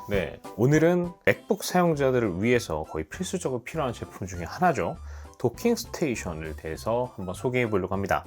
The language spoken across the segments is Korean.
네, 오늘은 맥북 사용자들을 위해서 거의 필수적으로 필요한 제품 중에 하나죠. 도킹 스테이션을 대해서 한번 소개해 보려고 합니다.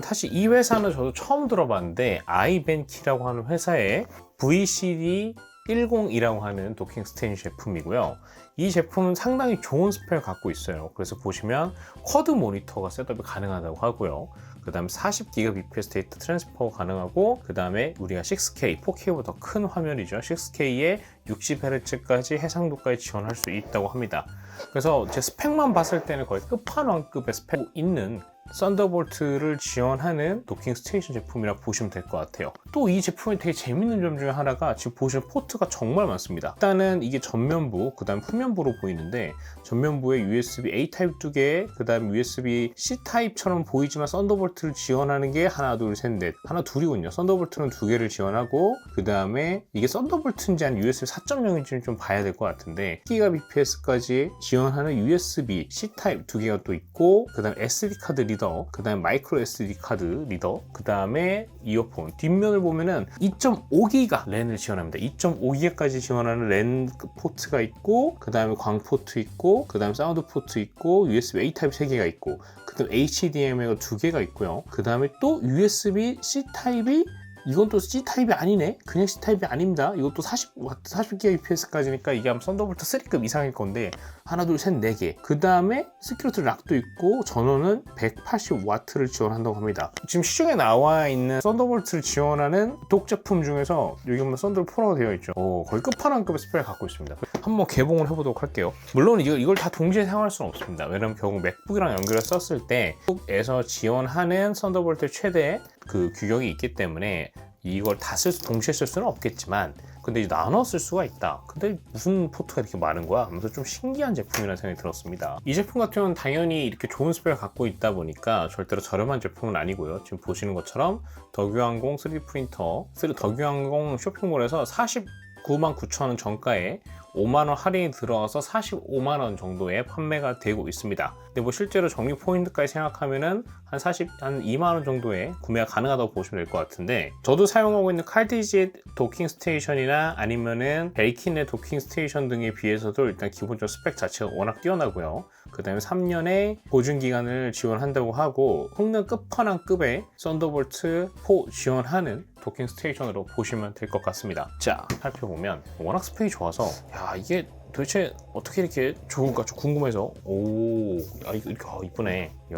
사실 이 회사는 저도 처음 들어봤는데 아이벤키라고 하는 회사의 VCD102라고 하는 도킹 스테이션 제품이고요. 이 제품은 상당히 좋은 스펙을 갖고 있어요. 그래서 보시면 쿼드 모니터가 셋업이 가능하다고 하고요. 그 다음에 40Gbps 데이터 트랜스퍼가 가능하고, 그 다음에 우리가 6K, 4K보다 더 큰 화면이죠. 6K에 60Hz까지 해상도까지 지원할 수 있다고 합니다. 그래서 제 스펙만 봤을 때는 거의 끝판왕급의 스펙 있는 썬더볼트를 지원하는 도킹 스테이션 제품이라고 보시면 될 것 같아요. 또 이 제품이 되게 재밌는 점 중에 하나가 지금 보시면 포트가 정말 많습니다. 일단은 이게 전면부, 그 다음 후면부로 보이는데, 전면부에 USB A 타입 2개, 그 다음 USB C 타입처럼 보이지만 썬더볼트를 지원하는 게 하나, 둘, 셋, 넷. 하나, 둘이군요. 썬더볼트는 2개를 지원하고, 그 다음에 이게 썬더볼트인지 아니면 USB 4.0인지는 좀 봐야 될 것 같은데, 10Gbps까지 지원하는 USB C 타입 2개가 또 있고, 그 다음 SD 카드 리더, 그 다음에 마이크로 SD 카드 리더, 그 다음에 이어폰. 뒷면을 보면은 2.5기가 랜을 지원합니다. 2.5기가까지 지원하는 랜 포트가 있고, 그 다음에 광 포트 있고, 그 다음에 사운드 포트 있고, USB A 타입 3개가 있고, 그 다음에 HDMI가 2개가 있고요. 그 다음에 또 USB C 타입이, 이건 또 C 타입이 아니네. 그냥 C 타입이 아닙니다. 이것도 40Gbps까지니까 이게 아마 썬더볼트 3급 이상일 건데, 하나, 둘, 셋, 4개. 그 다음에 시큐리티 락도 있고, 전원은 180W를 지원한다고 합니다. 지금 시중에 나와 있는 썬더볼트를 지원하는 독 제품 중에서 여기 보면 썬더볼트 4라고 되어 있죠. 거의 끝판왕급의 스펙을 갖고 있습니다. 한번 개봉을 해보도록 할게요. 물론 이걸 다 동시에 사용할 수는 없습니다. 왜냐면 결국 맥북이랑 연결해서 썼을 때 맥북에서 지원하는 썬더볼트 최대 그 규격이 있기 때문에 이걸 다 동시에 쓸 수는 없겠지만, 근데 이제 나눠 쓸 수가 있다. 근데 무슨 포트가 이렇게 많은 거야? 하면서 좀 신기한 제품이라는 생각이 들었습니다. 이 제품 같은 경우는 당연히 이렇게 좋은 스펙을 갖고 있다 보니까 절대로 저렴한 제품은 아니고요. 지금 보시는 것처럼 덕유항공 3D 프린터, 덕유항공 쇼핑몰에서 499,000원 정가에 5만원 할인이 들어와서 45만원 정도에 판매가 되고 있습니다. 근데 뭐 실제로 적립 포인트까지 생각하면은 한 2만원 정도에 구매가 가능하다고 보시면 될 것 같은데, 저도 사용하고 있는 칼디지 도킹 스테이션이나 아니면은 벨킨의 도킹 스테이션 등에 비해서도 일단 기본적으로 스펙 자체가 워낙 뛰어나고요. 그 다음에 3년의 보증 기간을 지원한다고 하고, 성능 끝판왕급의 썬더볼트 4 지원하는 도킹 스테이션으로 보시면 될 것 같습니다. 자, 살펴보면 워낙 스펙이 좋아서, 야, 이게 도대체 어떻게 이렇게 좋을까 좀 궁금해서, 이렇게 이쁘네. 야,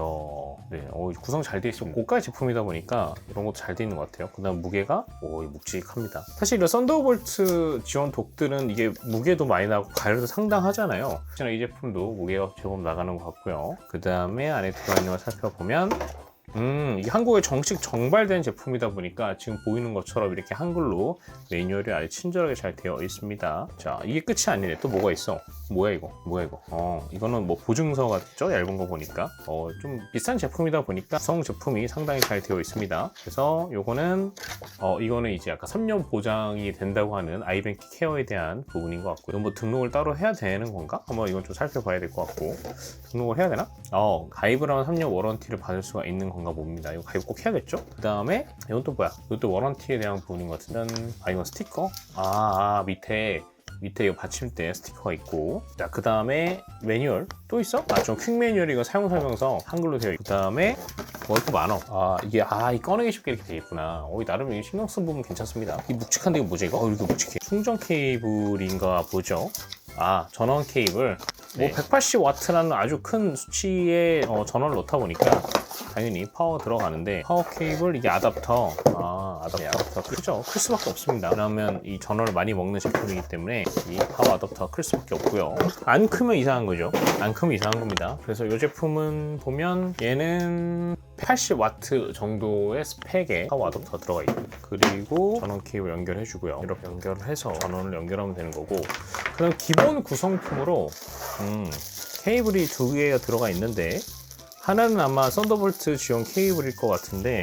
네, 구성 잘 돼 있어. 고가 제품이다 보니까 이런 것도 잘 돼 있는 것 같아요. 그다음 무게가 묵직합니다. 사실 이런 썬더볼트 지원 독들은 이게 무게도 많이 나고 가격도 상당하잖아요. 이 제품도 무게가 제법 나가는 것 같고요. 그 다음에 안에 들어있는 걸 살펴보면, 이게 한국에 정식 정발된 제품이다 보니까 지금 보이는 것처럼 이렇게 한글로 매뉴얼이 아주 친절하게 잘 되어 있습니다. 자, 이게 끝이 아니네. 또 뭐가 있어? 뭐야 이거? 이거는 뭐 보증서 같죠? 얇은 거 보니까. 좀 비싼 제품이다 보니까 구성 제품이 상당히 잘 되어 있습니다. 그래서 요거는 이거는 이제 아까 3년 보장이 된다고 하는 아이벤키 케어에 대한 부분인 것 같고요. 뭐 등록을 따로 해야 되는 건가? 한번 이건 좀 살펴봐야 될 것 같고. 등록을 해야 되나? 가입을 하면 3년 워런티를 받을 수가 있는 건가 봅니다. 이거 가입 꼭 해야겠죠? 그 다음에 이건 또 뭐야? 이것도 워런티에 대한 부분인 것 같은데, 이건 스티커? 밑에 이 받침대 스티커가 있고, 자, 그 다음에 매뉴얼 또 있어? 좀 퀵 매뉴얼, 이거 사용 설명서 한글로 되어 있고, 그 다음에 이거 많어. 이게 꺼내기 쉽게 이렇게 되어 있구나. 나름 이게 신경 쓴 부분 괜찮습니다. 이 묵직한데 이거 뭐지 이거? 이렇게 묵직해. 충전 케이블인가 보죠. 전원 케이블. 네. 180W라는 아주 큰 수치의 전원을 넣다 보니까 당연히 파워 들어가는데, 파워 케이블, 이게 아답터. 아답터 크죠? 클 수밖에 없습니다. 왜냐하면 이 전원을 많이 먹는 제품이기 때문에 이 파워 아답터가 클 수밖에 없고요. 안 크면 이상한 거죠. 안 크면 이상한 겁니다. 그래서 이 제품은 보면 얘는 80W 정도의 스펙의 파워 아답터가 들어가 있고, 그리고 전원 케이블 연결해 주고요. 이렇게 연결을 해서 전원을 연결하면 되는 거고, 그다음 기본 구성품으로 케이블이 2개가 들어가 있는데, 하나는 아마 썬더볼트 지원 케이블일 것 같은데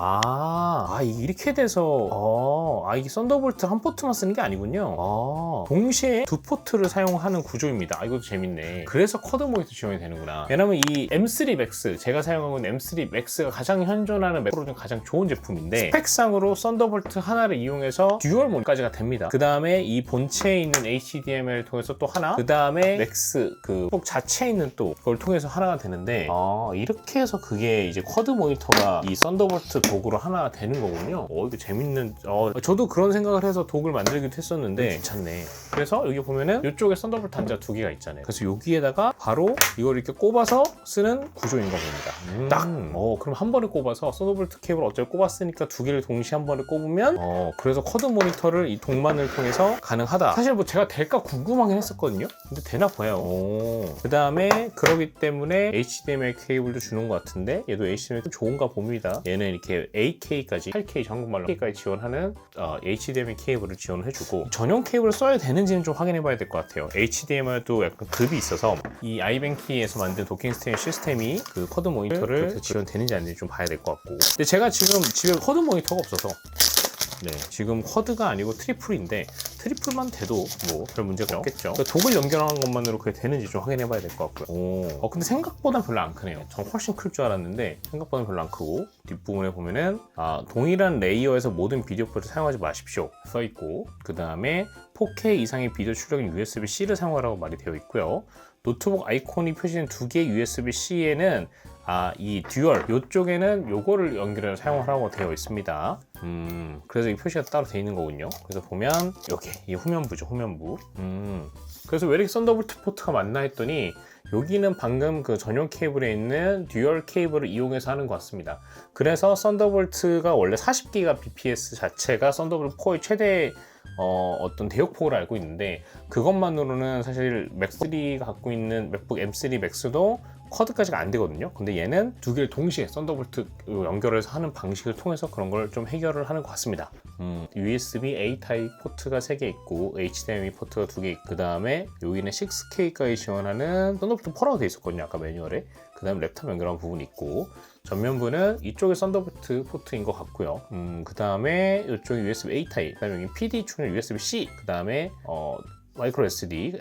이렇게 돼서 이게 썬더볼트 한 포트만 쓰는 게 아니군요. 동시에 두 포트를 사용하는 구조입니다. 이것도 재밌네. 그래서 쿼드 모니터 지원이 되는구나. 왜냐면 이 M3 Max, 제가 사용하고 있는 M3 Max가 가장 현존하는 맥 프로 중 가장 좋은 제품인데 스펙상으로 썬더볼트 하나를 이용해서 듀얼 모드까지가 됩니다. 그 다음에 이 본체에 있는 HDMI를 통해서 또 하나, 그 다음에 맥스 그 자체에 있는 또 그걸 통해서 하나가 되는데 이렇게 해서 그게 이제 쿼드 모니터가 이 썬더볼트 도구로 하나 되는 거군요. 이거 재밌는. 저도 그런 생각을 해서 도구를 만들기도 했었는데 괜찮네. 그래서 여기 보면은 이쪽에 썬더볼트 단자 두 개가 있잖아요. 그래서 여기에다가 바로 이걸 이렇게 꼽아서 쓰는 구조인 겁니다. 딱 그럼 한 번에 꼽아서 썬더볼트 케이블 어차피 꼽았으니까 두 개를 동시에 한 번에 꼽으면 그래서 쿼드 모니터를 이 동만을 통해서 가능하다. 사실 뭐 제가 될까 궁금하긴 했었거든요. 근데 되나 봐요. 그 다음에 그러기 때문에 HDMI 케이블도 주는 것 같은데 얘도 HDMI 좀 좋은가 봅니다. 얘는 이렇게 8K까지 8K 한국말로 8K까지 지원하는 HDMI 케이블을 지원해주고 전용 케이블을 써야 되는지는 좀 확인해 봐야 될 것 같아요. HDMI도 약간 급이 있어서 이 아이뱅키에서 만든 도킹 스테이션 시스템이 그 쿼드 모니터를 지원되는지 안 되는지 좀 봐야 될 것 같고. 근데 제가 지금 집에 쿼드 모니터가 없어서 지금 쿼드가 아니고 트리플인데 트리플만 돼도 뭐 별 문제가 없겠죠. 그러니까 독을 연결하는 것만으로 그게 되는지 좀 확인해 봐야 될 것 같고요. 근데 생각보다 별로 안 크네요. 전 훨씬 클 줄 알았는데 생각보다 별로 안 크고, 뒷부분에 보면은 동일한 레이어에서 모든 비디오 포트를 사용하지 마십시오 써있고, 그 다음에 4K 이상의 비디오 출력인 USB-C를 사용하라고 말이 되어 있고요. 노트북 아이콘이 표시된 두 개의 USB-C에는 이 듀얼 요쪽에는 요거를 연결해서 사용하라고 되어 있습니다. 그래서 이 표시가 따로 되어 있는 거군요. 그래서 보면 여기 이 후면부죠, 후면부. 그래서 왜 이렇게 썬더볼트 포트가 맞나 했더니 여기는 방금 그 전용 케이블에 있는 듀얼 케이블을 이용해서 하는 것 같습니다. 그래서 썬더볼트가 원래 40Gbps 자체가 썬더볼트 4의 최대 어떤 대역폭을 알고 있는데, 그것만으로는 사실 맥3가 갖고 있는 맥북 M3 Max도 쿼드까지가 안 되거든요. 근데 얘는 두 개를 동시에 썬더볼트 연결해서 하는 방식을 통해서 그런 걸 좀 해결을 하는 것 같습니다. USB-A 타입 포트가 3개 있고 HDMI 포트가 2개 있고, 그 다음에 여기는 6K까지 지원하는 썬더볼트 4라고 되어 있었거든요, 아까 매뉴얼에. 그 다음에 랩탑 연결한 부분이 있고, 전면부는 이쪽에 썬더볼트 포트인 것 같고요. 그 다음에 이쪽이 USB-A 타입, 그 다음에 여기 PD 충전 USB-C, 그 다음에 마이크로 SD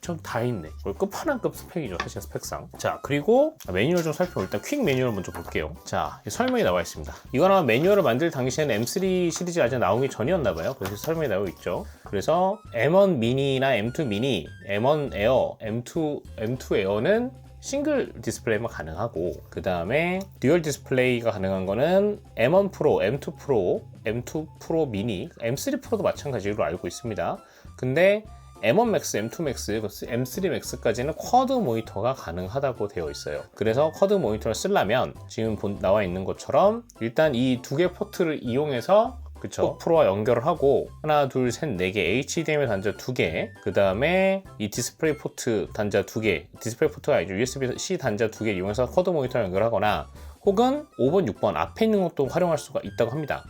좀 다 있네. 끝판왕급 스펙이죠, 사실 스펙상. 자, 그리고 매뉴얼 좀 살펴볼. 일단 퀵 매뉴얼 먼저 볼게요. 자, 설명이 나와 있습니다. 이건 아마 매뉴얼을 만들 당시에는 M3 시리즈 아직 나오기 전이었나 봐요. 그래서 설명이 나오고 있죠. 그래서 M1 미니나 M2 미니, M1 에어, M2 에어는 싱글 디스플레이만 가능하고, 그 다음에 듀얼 디스플레이가 가능한 거는 M1 프로, M2 프로, M2 프로 미니, M3 프로도 마찬가지로 알고 있습니다. 근데 M1 Max, M2 Max, M3 Max까지는 쿼드 모니터가 가능하다고 되어 있어요. 그래서 쿼드 모니터를 쓰려면 지금 나와 있는 것처럼 일단 이 두 개 포트를 이용해서 프로와 연결을 하고 하나, 둘, 셋, 네 개 HDMI 단자 2개, 그 다음에 이 디스플레이 포트 단자 2개, 디스플레이 포트가 아니죠, USB-C 단자 2개 이용해서 쿼드 모니터 연결하거나, 혹은 5번, 6번 앞에 있는 것도 활용할 수가 있다고 합니다.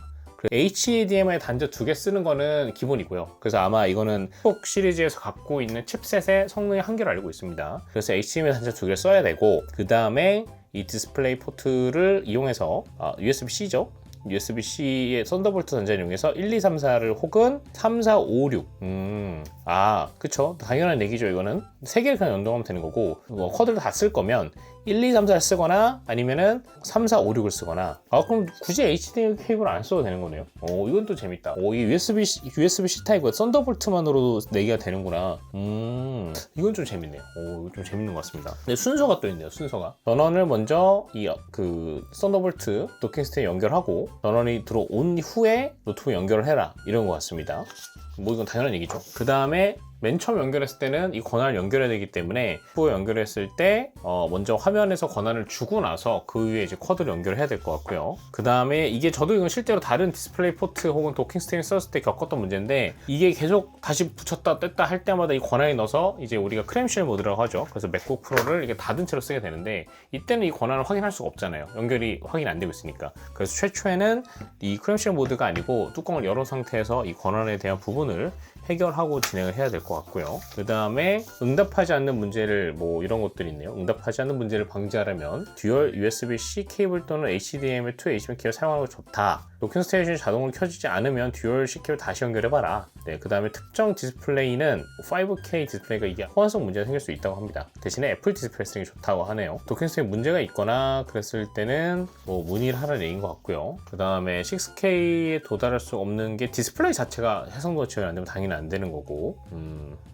HDMI 단자 2개 쓰는 거는 기본이고요. 그래서 아마 이거는 톡 시리즈에서 갖고 있는 칩셋의 성능의 한계를 알고 있습니다. 그래서 HDMI 단자 2개를 써야 되고, 그 다음에 이 디스플레이 포트를 이용해서 USB-C죠. USB-C의 썬더볼트 단자를 이용해서 1, 2, 3, 4를 혹은 3, 4, 5, 6 그쵸, 당연한 얘기죠. 이거는 3개를 그냥 연동하면 되는 거고, 쿼드를 다 쓸 거면 1, 2, 3, 4를 쓰거나 아니면은 3, 4, 5, 6을 쓰거나. 그럼 굳이 HDMI 케이블 안 써도 되는 거네요. 이건 또 재밌다. 이 USB-C 타입과 썬더볼트만으로도 4개가 되는구나. 이건 좀 재밌네요. 이거 좀 재밌는 것 같습니다. 근데 순서가 또 있네요, 순서가. 전원을 먼저 썬더볼트 도킹 스테이 연결하고, 전원이 들어온 후에 노트북 연결을 해라, 이런 것 같습니다. 뭐 이건 당연한 얘기죠. 그 다음에 맨 처음 연결했을 때는 이 권한을 연결해야 되기 때문에 후에 연결했을 때 먼저 화면에서 권한을 주고 나서 그 위에 이제 쿼드를 연결해야 될 것 같고요. 그 다음에 이게 저도 이건 실제로 다른 디스플레이 포트 혹은 도킹 스테이를 썼을 때 겪었던 문제인데, 이게 계속 다시 붙였다 뗐다 할 때마다 이 권한이 넣어서 이제 우리가 크램쉘 모드라고 하죠. 그래서 맥북 프로를 이게 닫은 채로 쓰게 되는데, 이때는 이 권한을 확인할 수가 없잖아요. 연결이 확인 안 되고 있으니까. 그래서 최초에는 이 크램쉘 모드가 아니고 뚜껑을 열은 상태에서 이 권한에 대한 부분을 해결하고 진행을 해야 될 것 같고요. 그 다음에 응답하지 않는 문제를 뭐 이런 것들이 있네요. 응답하지 않는 문제를 방지하려면 듀얼 USB-C 케이블 또는 HDMI to HDMI 케이블 사용하는 게 좋다. 도킹 스테이션이 자동으로 켜지지 않으면 듀얼 C 케이블 다시 연결해봐라. 네, 그 다음에 특정 디스플레이는 5K 디스플레이가 이게 호환성 문제가 생길 수 있다고 합니다. 대신에 애플 디스플레이 쓰는 게 좋다고 하네요. 도킹 스테이션 문제가 있거나 그랬을 때는 뭐 문의를 하라는 얘기인 것 같고요. 그 다음에 6K에 도달할 수 없는 게 디스플레이 자체가 해상도가 지원이 안 되면 당연히 안 되는 거고,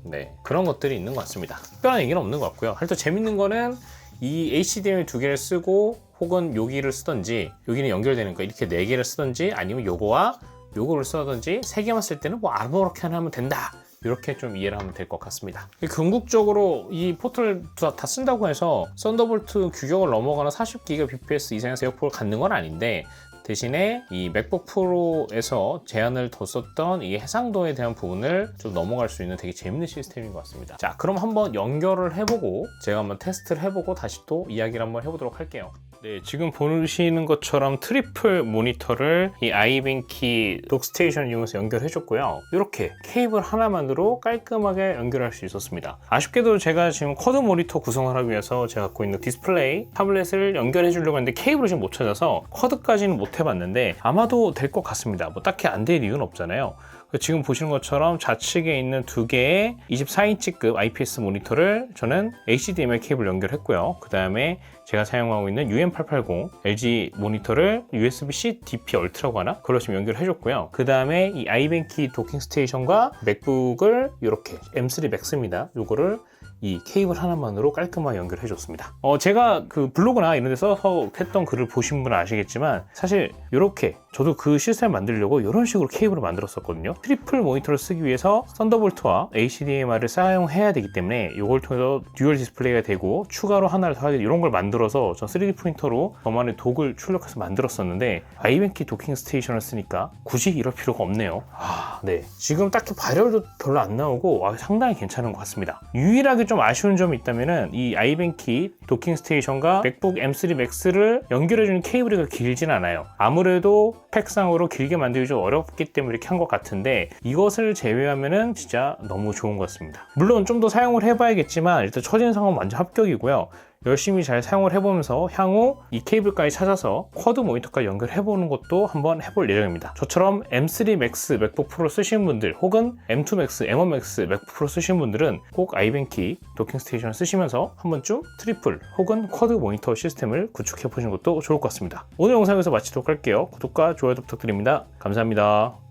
네, 그런 것들이 있는 것 같습니다. 특별한 얘기는 없는 것 같고요. 하여튼 재밌는 거는 이 HDMI 두 개를 쓰고 혹은 여기를 쓰던지, 여기는 연결되는 거 이렇게 네 개를 쓰던지, 아니면 요거와 요거를 쓰던지 세 개만 쓸 때는 뭐 아무렇게 하면 된다, 이렇게 좀 이해를 하면 될 것 같습니다. 궁극적으로 이 포트를 다 쓴다고 해서 썬더볼트 규격을 넘어가는 40GB bps 이상의 에어포를 갖는 건 아닌데, 대신에 이 맥북 프로에서 제한을 뒀었던 이 해상도에 대한 부분을 좀 넘어갈 수 있는 되게 재밌는 시스템인 것 같습니다. 자, 그럼 한번 연결을 해보고 제가 한번 테스트를 해보고 다시 또 이야기를 한번 해보도록 할게요. 네, 지금 보시는 것처럼 트리플 모니터를 이 아이뱅키 독스테이션 이용해서 연결해줬고요. 이렇게 케이블 하나만으로 깔끔하게 연결할 수 있었습니다. 아쉽게도 제가 지금 쿼드 모니터 구성을 하기 위해서 제가 갖고 있는 디스플레이 타블렛을 연결해 주려고 했는데 케이블을 지금 못 찾아서 쿼드까지는 못 해봤는데 아마도 될 것 같습니다. 뭐 딱히 안 될 이유는 없잖아요. 지금 보시는 것처럼 좌측에 있는 두 개의 24인치급 IPS 모니터를 저는 HDMI 케이블 연결했고요. 그 다음에 제가 사용하고 있는 UM880 LG 모니터를 USB-C DP Ultra라고 하나? 그걸로 지금 연결해줬고요. 그 다음에 이 아이뱅키 도킹 스테이션과 맥북을 이렇게 M3 Max입니다. 요거를 이 케이블 하나만으로 깔끔하게 연결해줬습니다. 제가 그 블로그나 이런 데 써서 했던 글을 보신 분은 아시겠지만 사실 이렇게 저도 그 시스템을 만들려고 이런 식으로 케이블을 만들었었거든요. 트리플 모니터를 쓰기 위해서 썬더볼트와 HDMI를 사용해야 되기 때문에 이걸 통해서 듀얼 디스플레이가 되고 추가로 하나를 더 하게 이런 걸 만들어서 전 3D 프린터로 저만의 독을 출력해서 만들었었는데 아이뱅키 도킹 스테이션을 쓰니까 굳이 이럴 필요가 없네요. 네, 지금 딱히 발열도 별로 안 나오고 상당히 괜찮은 것 같습니다. 유일하게 좀 아쉬운 점이 있다면은 이 아이뱅키 도킹 스테이션과 맥북 M3 Max를 연결해주는 케이블이 길진 않아요. 아무래도 팩상으로 길게 만들기 좀 어렵기 때문에 이렇게 한 것 같은데 이것을 제외하면은 진짜 너무 좋은 것 같습니다. 물론 좀 더 사용을 해봐야겠지만 일단 첫인상은 완전 합격이고요. 열심히 잘 사용을 해보면서 향후 이 케이블까지 찾아서 쿼드 모니터까지 연결해보는 것도 한번 해볼 예정입니다. 저처럼 M3 Max 맥북 프로 쓰시는 분들 혹은 M2 Max, M1 Max 맥북 프로 쓰시는 분들은 꼭 아이뱅키 도킹 스테이션을 쓰시면서 한 번쯤 트리플 혹은 쿼드 모니터 시스템을 구축해보시는 것도 좋을 것 같습니다. 오늘 영상에서 마치도록 할게요. 구독과 좋아요도 부탁드립니다. 감사합니다.